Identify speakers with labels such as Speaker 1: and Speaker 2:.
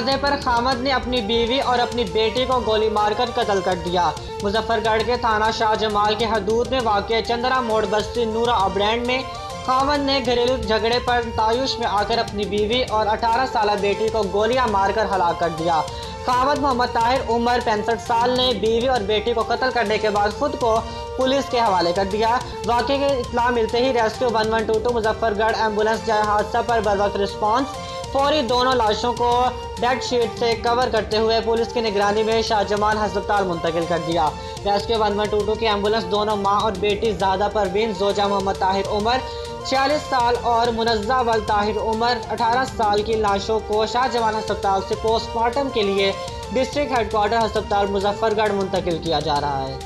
Speaker 1: तनाज़े पर खामद ने अपनी बीवी और अपनी बेटी को गोली मारकर कत्ल कर दिया। मुजफ्फरगढ़ के थाना शाहजमाल के हदूद में वाक़ चंद्रा मोड़ बस्ती नूरा अब्रैंड में खामद ने घरेलू झगड़े पर तायुश में आकर अपनी बीवी और 18 साल बेटी को गोलियां मारकर हलाक कर दिया। खामद मोहम्मद ताहिर उम्र 65 साल ने बीवी और बेटी को कत्ल करने के बाद खुद को पुलिस के हवाले कर दिया। वाक़े की इत्तला मिलते ही रेस्क्यू 1122 मुजफ्फरगढ़ एम्बुलेंस जाए हादसा पर बरवक्त रिस्पॉन्स फौरी दोनों लाशों को बेड शीट से कवर करते हुए पुलिस की निगरानी में शाहजमाल अस्पताल मुंतकिल कर दिया। रेस्क्यू 1122 की एम्बुलेंस दोनों माँ और बेटी ज़ादा परवीन जोजा मोहम्मद ताहिर उम्र 46 साल और मुनज़्ज़ा वल ताहिर उम्र 18 साल की लाशों को शाहजमाल अस्पताल से पोस्टमार्टम के लिए डिस्ट्रिक्ट हेडक्वार्टर अस्पताल मुजफ्फरगढ़ मुंतकिल किया जा रहा है।